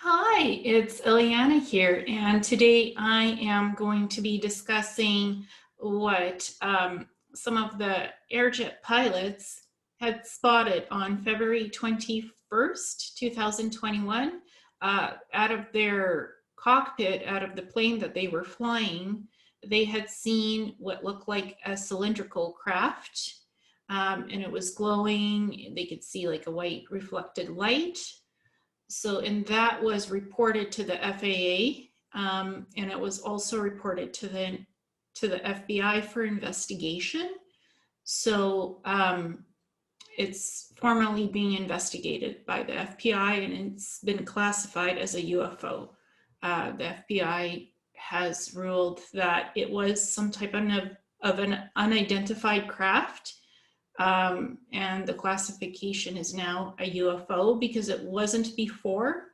Hi, it's Ileana here, and today I am going to be discussing what some of the airjet pilots had spotted on February 21st, 2021, out of their cockpit, out of the plane that they were flying. They had seen what looked like a cylindrical craft, and it was glowing. They could see like a white reflected light. And that was reported to the FAA, and it was also reported to the FBI for investigation. So it's formally being investigated by the FBI, and it's been classified as a UFO. The FBI has ruled that it was some type of an unidentified craft. And the classification is now a UFO because it wasn't before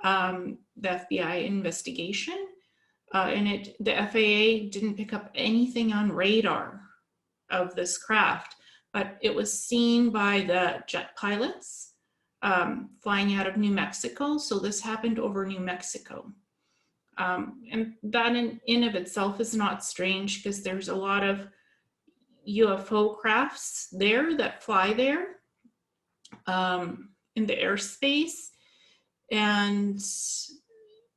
the FBI investigation. And the FAA didn't pick up anything on radar of this craft, but it was seen by the jet pilots flying out of New Mexico. So this happened over New Mexico. And that in of itself is not strange because there's a lot of UFO crafts there that fly there in the airspace, and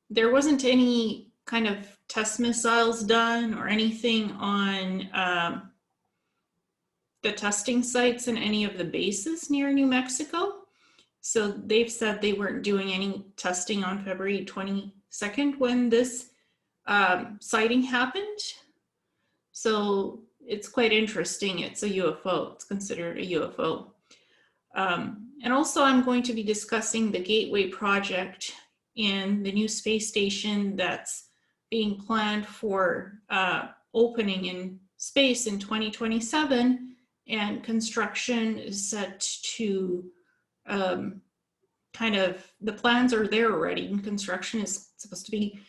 there wasn't any kind of test missiles done or anything on the testing sites in any of the bases near New Mexico. So they've said they weren't doing any testing on February 22nd when this sighting happened. So it's quite interesting. It's a UFO. It's considered a UFO. And also I'm going to be discussing the Gateway project in the new space station that's being planned for opening in space in 2027, and construction is set to the plans are there already, and construction is supposed to be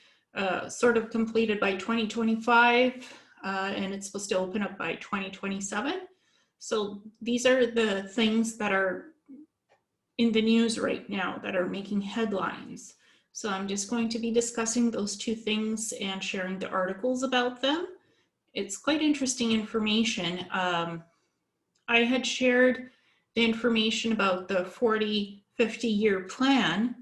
sort of completed by 2025. And it's supposed to open up by 2027. So these are the things that are in the news right now that are making headlines. So I'm just going to be discussing those two things and sharing the articles about them. It's quite interesting information. I had shared the information about the 50-year plan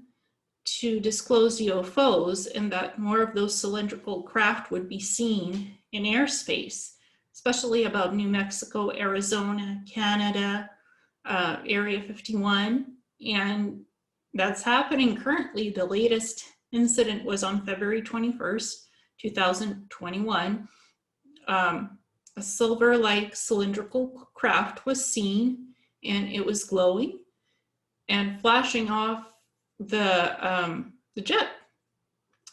to disclose UFOs, and that more of those cylindrical craft would be seen in airspace, especially about New Mexico, Arizona, Canada, Area 51, and that's happening currently. The latest incident was on February 21st, 2021. A silver-like cylindrical craft was seen, and it was glowing and flashing off the jet.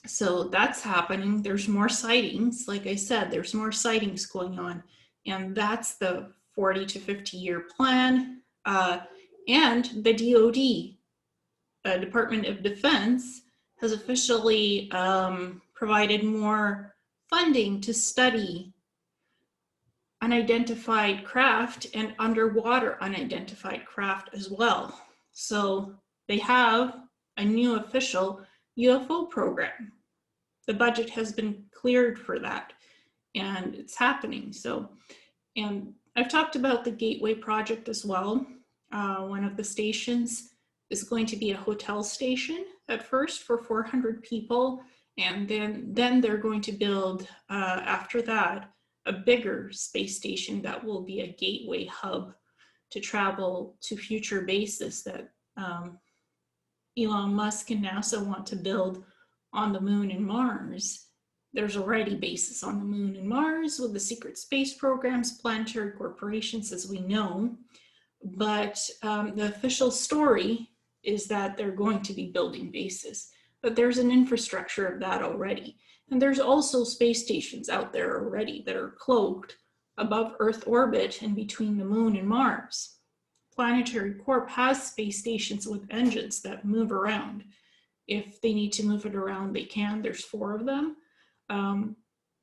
So that's happening. There's more sightings. Like I said, there's more sightings going on, and that's the 40 to 50-year plan. And the DoD, Department of Defense, has officially provided more funding to study unidentified craft and underwater unidentified craft as well. So they have a new official UFO program. The budget has been cleared for that, and it's happening. So, and I've talked about the Gateway project as well. One of the stations is going to be a hotel station at first for 400 people, and then they're going to build, after that, a bigger space station that will be a gateway hub to travel to future bases that Elon Musk and NASA want to build on the moon and Mars. There's already bases on the moon and Mars with the secret space programs, Planetary Corporations, as we know. But the official story is that they're going to be building bases. But there's an infrastructure of that already. And there's also space stations out there already that are cloaked above Earth orbit and between the moon and Mars. Planetary Corp has space stations with engines that move around. If they need to move it around, they can. There's 4 of them.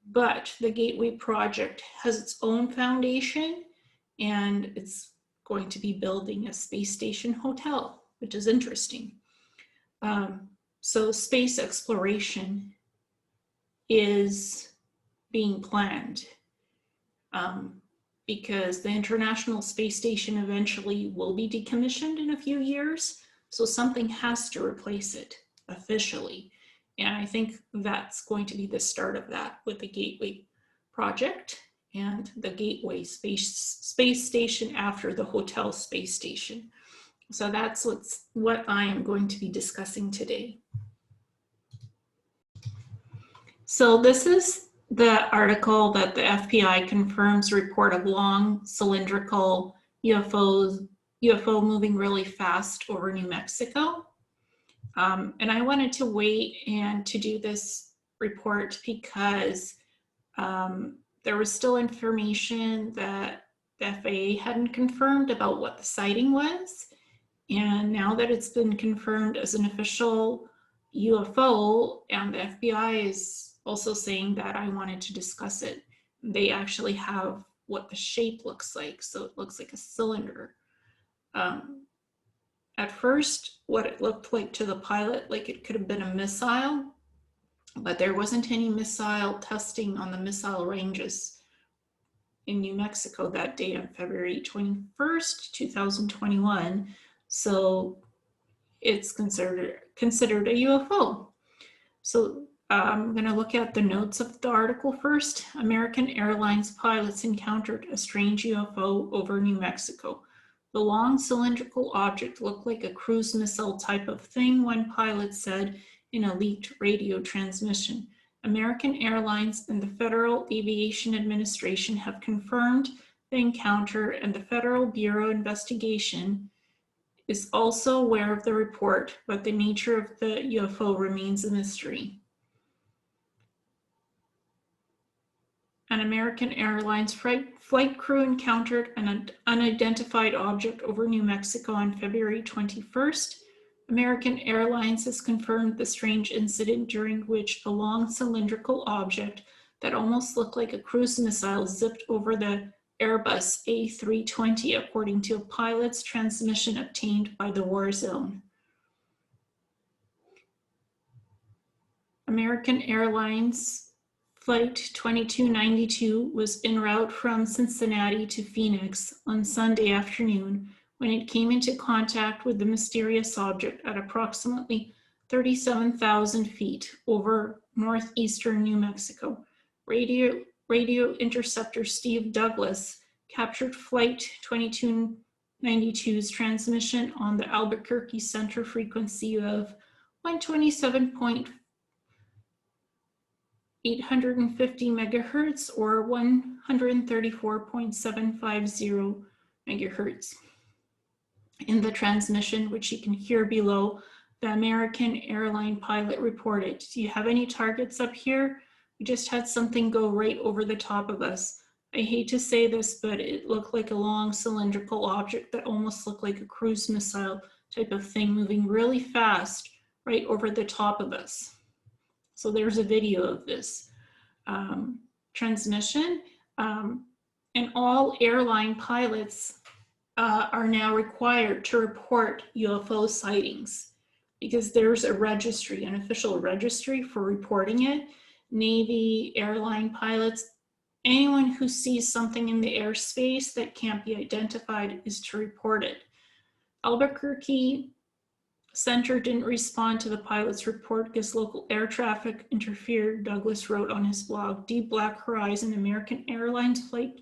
But the Gateway project has its own foundation, and it's going to be building a space station hotel, which is interesting. So space exploration is being planned because the International Space Station eventually will be decommissioned in a few years. So something has to replace it officially. And I think that's going to be the start of that with the Gateway project and the Gateway Space Station after the Hotel Space Station. So that's what I am going to be discussing today. So this is the article that the FBI confirms report of long cylindrical UFO moving really fast over New Mexico. And I wanted to wait and to do this report because there was still information that the FAA hadn't confirmed about what the sighting was. And now that it's been confirmed as an official UFO, and the FBI is also saying that, I wanted to discuss it. They actually have what the shape looks like. So it looks like a cylinder. At first, what it looked like to the pilot, like it could have been a missile, but there wasn't any missile testing on the missile ranges in New Mexico that day on February 21st, 2021. So it's considered a UFO. So I'm going to look at the notes of the article first. American Airlines pilots encountered a strange UFO over New Mexico. The long cylindrical object looked like a cruise missile type of thing, one pilot said in a leaked radio transmission. American Airlines and the Federal Aviation Administration have confirmed the encounter, and the Federal Bureau of Investigation is also aware of the report, but the nature of the UFO remains a mystery. An American Airlines flight crew encountered an unidentified object over New Mexico on February 21st. American Airlines has confirmed the strange incident during which a long cylindrical object that almost looked like a cruise missile zipped over the Airbus A320, according to a pilot's transmission obtained by the Warzone. American Airlines Flight 2292 was en route from Cincinnati to Phoenix on Sunday afternoon when it came into contact with the mysterious object at approximately 37,000 feet over northeastern New Mexico. Radio interceptor Steve Douglas captured Flight 2292's transmission on the Albuquerque center frequency of 127.850 megahertz or 134.750 megahertz. In the transmission, which you can hear below, the American airline pilot reported, "Do you have any targets up here? We just had something go right over the top of us. I hate to say this, but it looked like a long cylindrical object that almost looked like a cruise missile type of thing moving really fast right over the top of us." So there's a video of this transmission. And all airline pilots are now required to report UFO sightings because there's a registry, an official registry for reporting it. Navy, airline pilots, anyone who sees something in the airspace that can't be identified is to report it. Albuquerque Center didn't respond to the pilot's report because local air traffic interfered, Douglas wrote on his blog. Deep Black Horizon, American Airlines Flight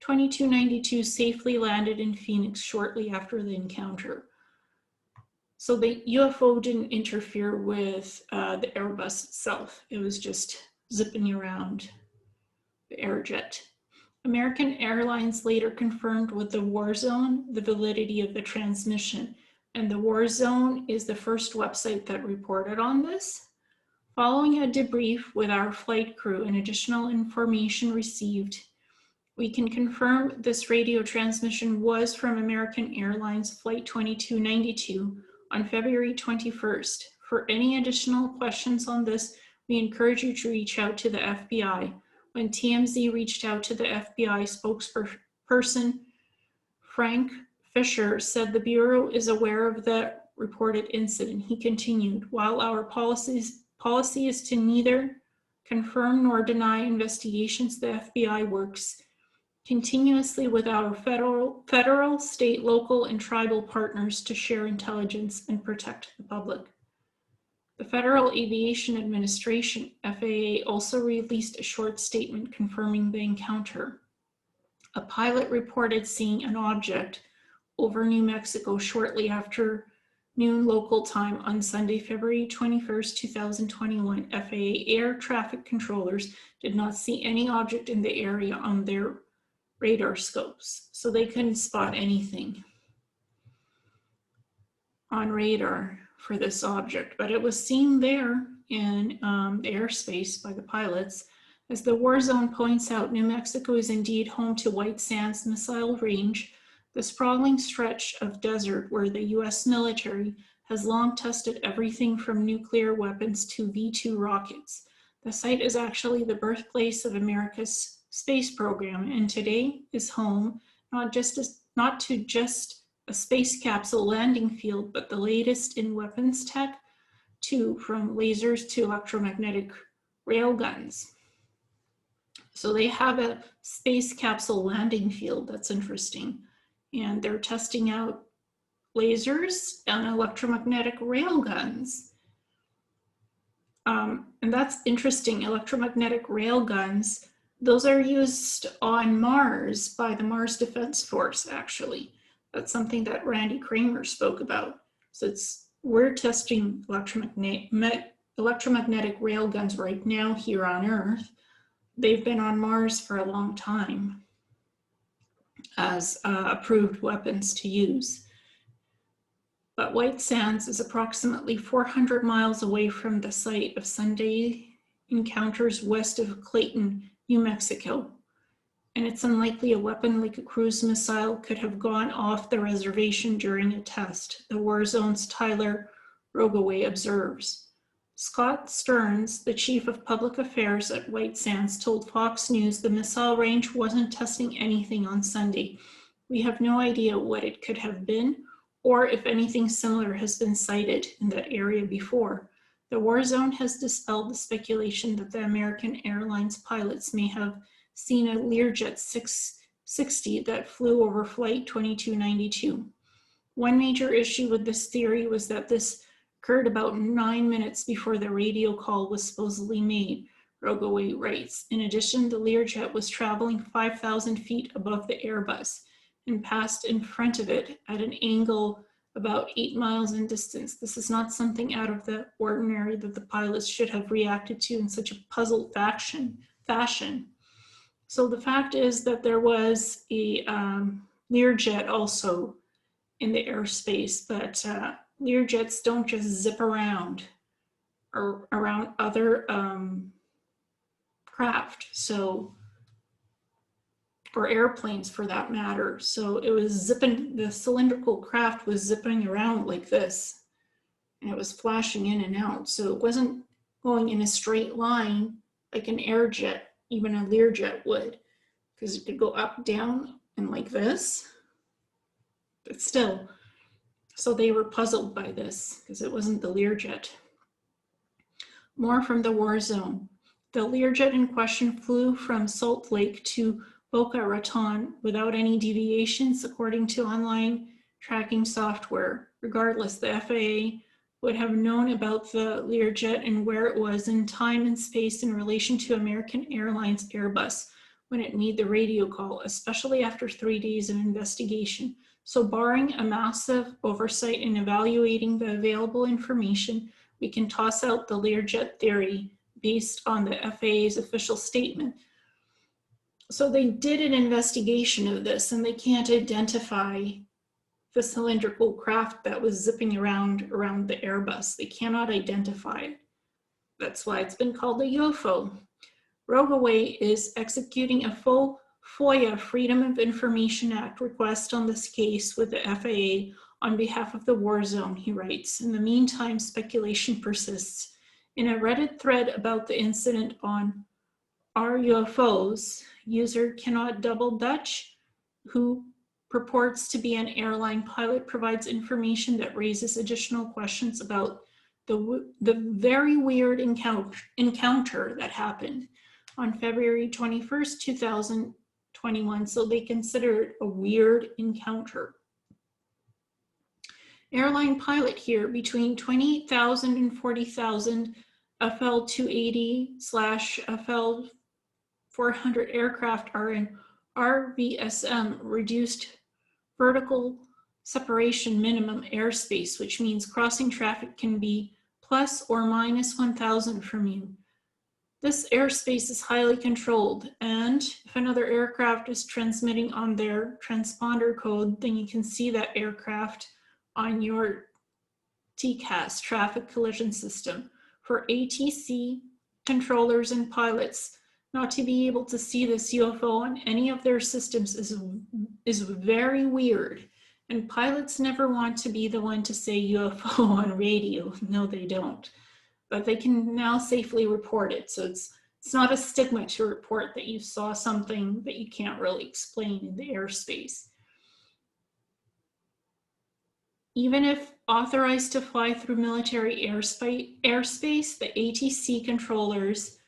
2292 safely landed in Phoenix shortly after the encounter. So the UFO didn't interfere with the Airbus itself. It was just zipping around the airjet. American Airlines later confirmed with the Warzone the validity of the transmission. And the Warzone is the first website that reported on this. Following a debrief with our flight crew and additional information received, we can confirm this radio transmission was from American Airlines Flight 2292 on February 21st. For any additional questions on this, we encourage you to reach out to the FBI. When TMZ reached out to the FBI spokesperson, Frank Fisher said the Bureau is aware of the reported incident, he continued, while our policy is to neither confirm nor deny investigations, the FBI works continuously with our federal, state, local, and tribal partners to share intelligence and protect the public. The Federal Aviation Administration, FAA, also released a short statement confirming the encounter. A pilot reported seeing an object over New Mexico shortly after noon local time on Sunday, February 21st, 2021. FAA air traffic controllers did not see any object in the area on their radar scopes, so they couldn't spot anything on radar for this object, but it was seen there in the airspace by the pilots. As the Warzone points out, New Mexico is indeed home to White Sands Missile Range, the sprawling stretch of desert where the US military has long tested everything from nuclear weapons to V-2 rockets. The site is actually the birthplace of America's space program, and today is home not to just a space capsule landing field, but the latest in weapons tech, too, from lasers to electromagnetic railguns. So they have a space capsule landing field. That's interesting. And they're testing out lasers and electromagnetic railguns. And that's interesting. Electromagnetic railguns, those are used on Mars by the Mars Defense Force, actually. That's something that Randy Kramer spoke about. So we're testing electromagnetic railguns right now here on Earth. They've been on Mars for a long time as approved weapons to use. But White Sands is approximately 400 miles away from the site of Sunday encounters west of Clayton, New Mexico. And it's unlikely a weapon like a cruise missile could have gone off the reservation during a test, the Warzone's Tyler Rogaway observes. Scott Stearns, the chief of public affairs at White Sands, told Fox News the missile range wasn't testing anything on Sunday. We have no idea what it could have been or if anything similar has been sighted in that area before. The Warzone has dispelled the speculation that the American Airlines pilots may have seen a Learjet 660 that flew over Flight 2292. One major issue with this theory was that this occurred about 9 minutes before the radio call was supposedly made, Rogaway writes. In addition, the Learjet was traveling 5,000 feet above the Airbus and passed in front of it at an angle about 8 miles in distance. This is not something out of the ordinary that the pilots should have reacted to in such a puzzled fashion. So the fact is that there was a Learjet also in the airspace, but Learjets don't just zip around or around other craft, or airplanes for that matter. So it was zipping, the cylindrical craft was zipping around like this, and it was flashing in and out. So it wasn't going in a straight line like an airjet, even a Learjet would, because it could go up, down, and like this, but still. So they were puzzled by this because it wasn't the Learjet. More from the Warzone. The Learjet in question flew from Salt Lake to Boca Raton without any deviations, according to online tracking software. Regardless, the FAA would have known about the Learjet and where it was in time and space in relation to American Airlines Airbus when it made the radio call, especially after 3 days of investigation. So barring a massive oversight in evaluating the available information, we can toss out the Learjet theory based on the FAA's official statement. So they did an investigation of this, and they can't identify the cylindrical craft that was zipping around the Airbus. They cannot identify it. That's why it's been called a UFO. Rogaway is executing a full FOIA, Freedom of Information Act, request on this case with the FAA on behalf of the Warzone, he writes. In the meantime, speculation persists. In a Reddit thread about the incident on Are UFOs, user Cannot Double Dutch, who purports to be an airline pilot provides information that raises additional questions about the very weird encounter that happened on February 21st, 2021. So they consider it a weird encounter. Airline pilot here between 28,000 and 40,000 FL 280/FL 400 aircraft are in RVSM, reduced vertical separation minimum airspace, which means crossing traffic can be plus or minus 1,000 from you. This airspace is highly controlled, and if another aircraft is transmitting on their transponder code, then you can see that aircraft on your TCAS, traffic collision system. For ATC controllers and pilots, not to be able to see this UFO on any of their systems is very weird. And pilots never want to be the one to say UFO on radio. No, they don't. But they can now safely report it. So it's not a stigma to report that you saw something that you can't really explain in the airspace. Even if authorized to fly through military airspace, the ATC controllers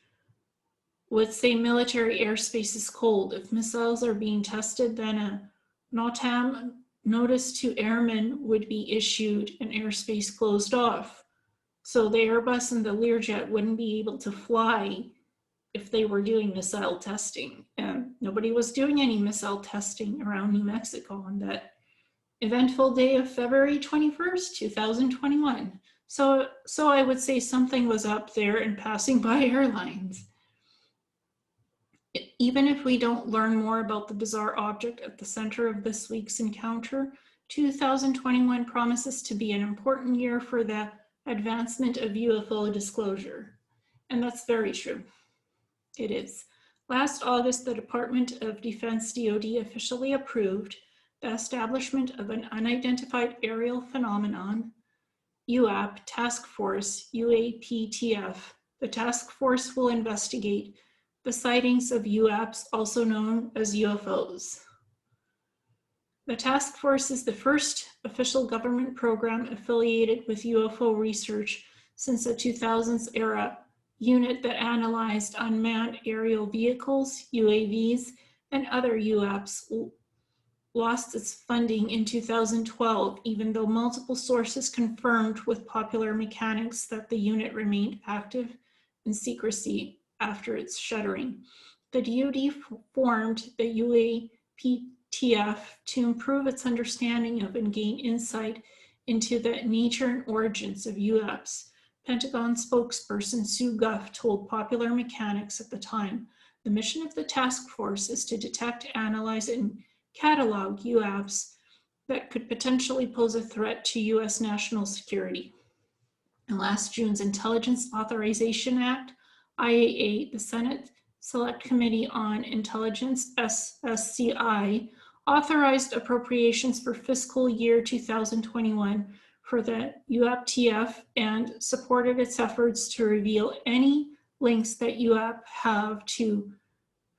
would say military airspace is cold. If missiles are being tested, then a NOTAM notice to airmen would be issued and airspace closed off. So the Airbus and the Learjet wouldn't be able to fly if they were doing missile testing. And nobody was doing any missile testing around New Mexico on that eventful day of February 21st, 2021. So I would say something was up there and passing by airlines. Even if we don't learn more about the bizarre object at the center of this week's encounter, 2021 promises to be an important year for the advancement of UFO disclosure. And that's very true. It is. Last August, the Department of Defense DoD officially approved the establishment of an unidentified aerial phenomenon, UAP Task Force, UAPTF. The task force will investigate the sightings of UAPs, also known as UFOs. The task force is the first official government program affiliated with UFO research since the 2000s era unit that analyzed unmanned aerial vehicles, UAVs, and other UAPs lost its funding in 2012, even though multiple sources confirmed with Popular Mechanics that the unit remained active in secrecy after its shuttering. The DoD formed the UAPTF to improve its understanding of and gain insight into the nature and origins of UAPs. Pentagon spokesperson Sue Guff told Popular Mechanics at the time, the mission of the task force is to detect, analyze, and catalog UAPs that could potentially pose a threat to U.S. national security. In last June's Intelligence Authorization Act, IAA, the Senate Select Committee on Intelligence, SSCI, authorized appropriations for fiscal year 2021 for the UAPTF and supported its efforts to reveal any links that UAP have to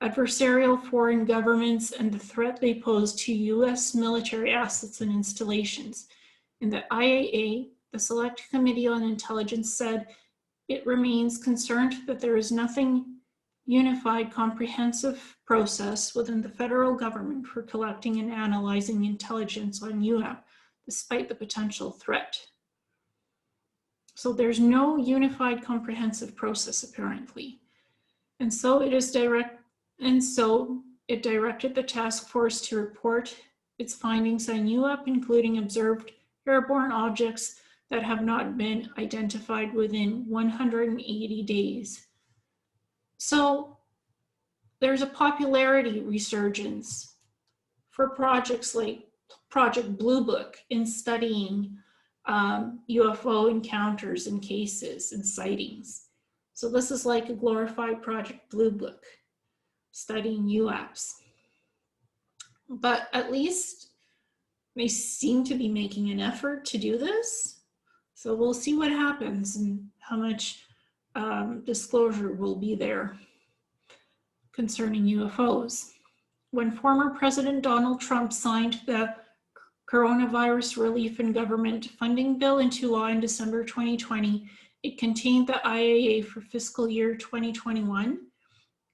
adversarial foreign governments and the threat they pose to U.S. military assets and installations. In the IAA, the Select Committee on Intelligence said it remains concerned that there is nothing unified, comprehensive process within the federal government for collecting and analyzing intelligence on UAP, despite the potential threat. So there's no unified, comprehensive process apparently. And so it directed the task force to report its findings on UAP, including observed airborne objects that have not been identified within 180 days. So there's a popularity resurgence for projects like Project Blue Book in studying UFO encounters and cases and sightings. So this is like a glorified Project Blue Book, studying UAPs. But at least they seem to be making an effort to do this. So we'll see what happens and how much disclosure will be there concerning UFOs. when former President Donald Trump signed the Coronavirus Relief and Government Funding Bill into law in December 2020, it contained the IAA for fiscal year 2021,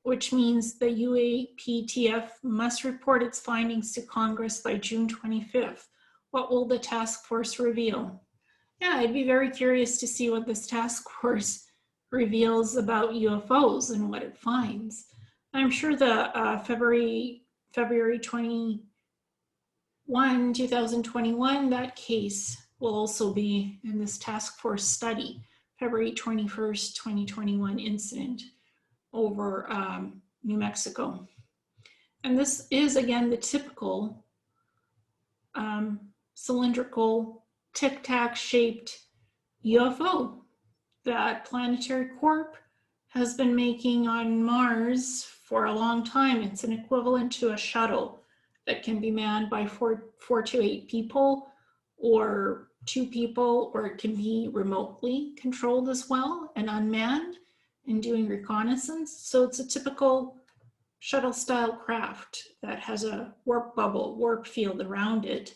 which means the UAPTF must report its findings to Congress by June 25th. What will the task force reveal? Yeah, I'd be very curious to see what this task force reveals about UFOs and what it finds. I'm sure the February 2021, that case will also be in this task force study, February 21st, 2021 incident over New Mexico. And this is, again, the typical cylindrical tic-tac shaped UFO that Planetary Corp has been making on Mars for a long time. It's an equivalent to a shuttle that can be manned by four to 8 people or 2 people, or it can be remotely controlled as well and unmanned and doing reconnaissance. So it's a typical shuttle style craft that has a warp bubble, warp field around it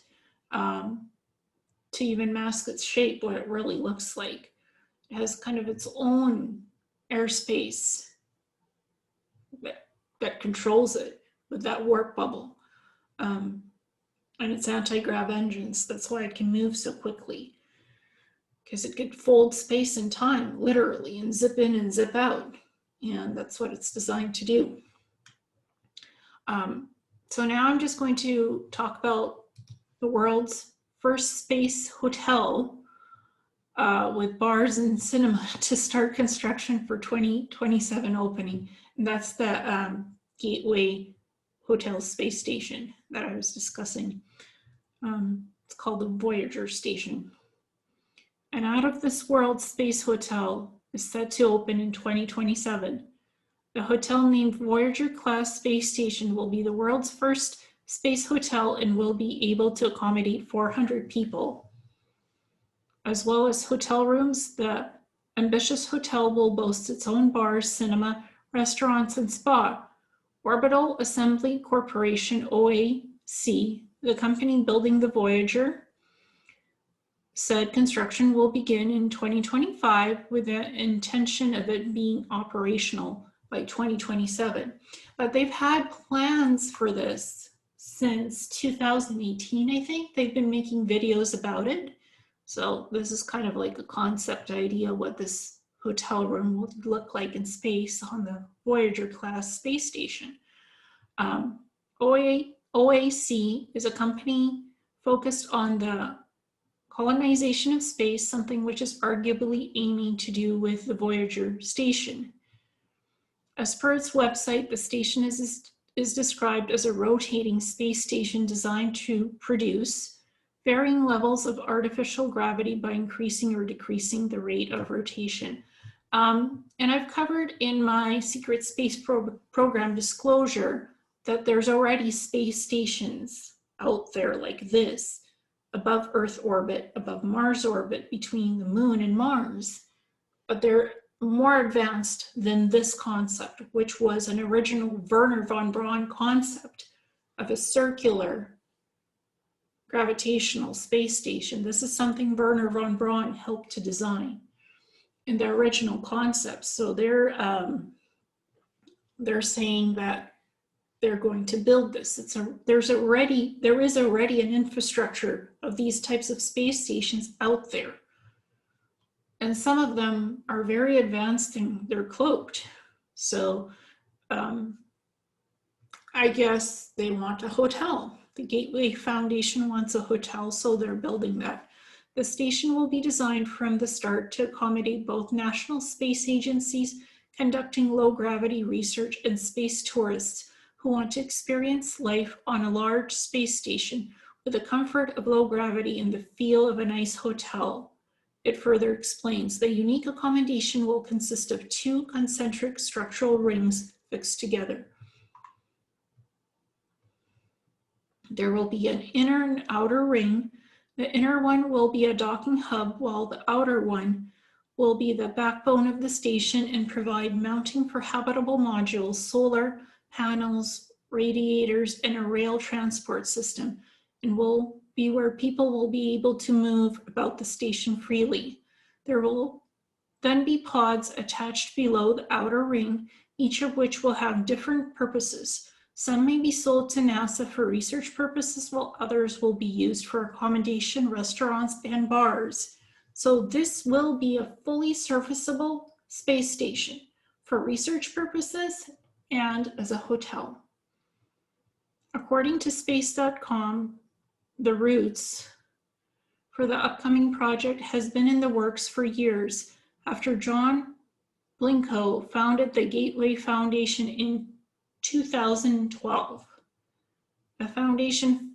to even mask its shape, what it really looks like. It has kind of its own airspace that controls it with that warp bubble. And its anti-grav engines. That's why it can move so quickly, because it could fold space and time, literally, and zip in and zip out. And that's what it's designed to do. So now I'm just going to talk about the world's first space hotel with bars and cinema to start construction for 2027 opening. And that's the Gateway Hotel Space Station that I was discussing. It's called the Voyager Station. And out of this world space hotel is set to open in 2027. The hotel named Voyager class space station will be the world's first space hotel and will be able to accommodate 400 people. As well as hotel rooms, the ambitious hotel will boast its own bars, cinema, restaurants, and spa. Orbital Assembly Corporation, OAC, the company building the Voyager, said construction will begin in 2025 with the intention of it being operational by 2027. But they've had plans for this since 2018, I think. They've been making videos about it. So this is kind of like a concept idea what this hotel room will look like in space on the Voyager class space station. OAC is a company focused on the colonization of space, something which is arguably aiming to do with the Voyager station. As per its website, the station is described as a rotating space station designed to produce varying levels of artificial gravity by increasing or decreasing the rate of rotation. And I've covered in my secret space program disclosure that there's already space stations out there like this, above Earth orbit, above Mars orbit, between the moon and Mars. But they're more advanced than this concept, which was an original Wernher von Braun concept of a circular gravitational space station. This is something Wernher von Braun helped to design in the original concept. So they're saying that they're going to build this. There is already an infrastructure of these types of space stations out there. And some of them are very advanced and they're cloaked. So I guess they want a hotel. The Gateway Foundation wants a hotel, so they're building that. The station will be designed from the start to accommodate both national space agencies conducting low gravity research and space tourists who want to experience life on a large space station with the comfort of low gravity and the feel of a nice hotel. It further explains the unique accommodation will consist of 2 concentric structural rings fixed together. There will be an inner and outer ring. The inner one will be a docking hub, while the outer one will be the backbone of the station and provide mounting for habitable modules, solar panels, radiators, and a rail transport system, and will be where people will be able to move about the station freely. There will then be pods attached below the outer ring, each of which will have different purposes. Some may be sold to NASA for research purposes, while others will be used for accommodation, restaurants, and bars. So this will be a fully serviceable space station for research purposes and as a hotel. According to space.com, the routes for the upcoming project has been in the works for years after John Blinko founded the Gateway Foundation in 2012. The foundation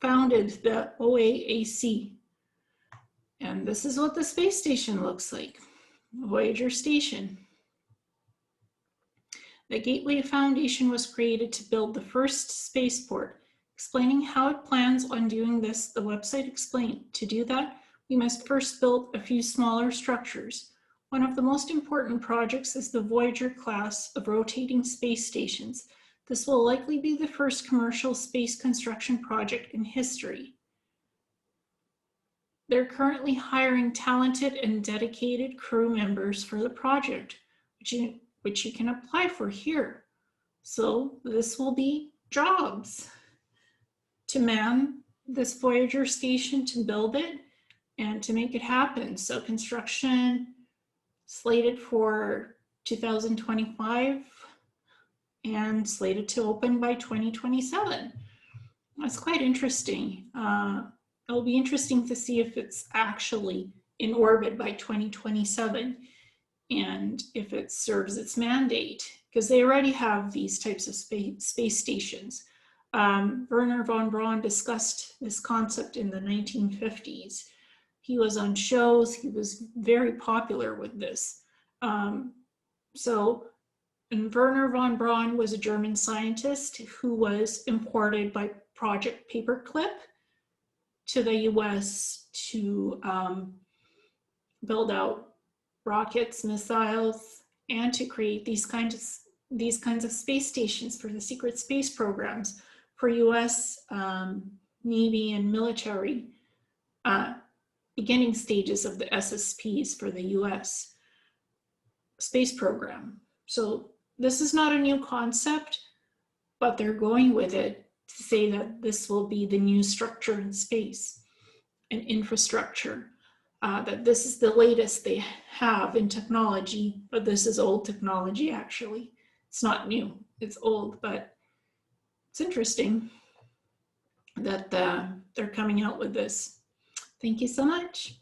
founded the OAAC. And this is what the space station looks like, Voyager Station. The Gateway Foundation was created to build the first spaceport. Explaining how it plans on doing this, the website explained, to do that, we must first build a few smaller structures. One of the most important projects is the Voyager class of rotating space stations. This will likely be the first commercial space construction project in history. They're currently hiring talented and dedicated crew members for the project, which you can apply for here. So this will be jobs to man this Voyager station, to build it, and to make it happen. So construction slated for 2025 and slated to open by 2027. That's quite interesting. It'll be interesting to see if it's actually in orbit by 2027 and if it serves its mandate, because they already have these types of space stations. Wernher von Braun discussed this concept in the 1950s. He was on shows, he was very popular with this. And Wernher von Braun was a German scientist who was imported by Project Paperclip to the US to build out rockets, missiles, and to create these kinds of space stations for the secret space programs for US Navy and military beginning stages of the SSPs for the US space program. So this is not a new concept, but they're going with it to say that this will be the new structure in space and infrastructure, that this is the latest they have in technology, but this is old technology actually. It's not new, it's old, but it's interesting that they're coming out with this. Thank you so much.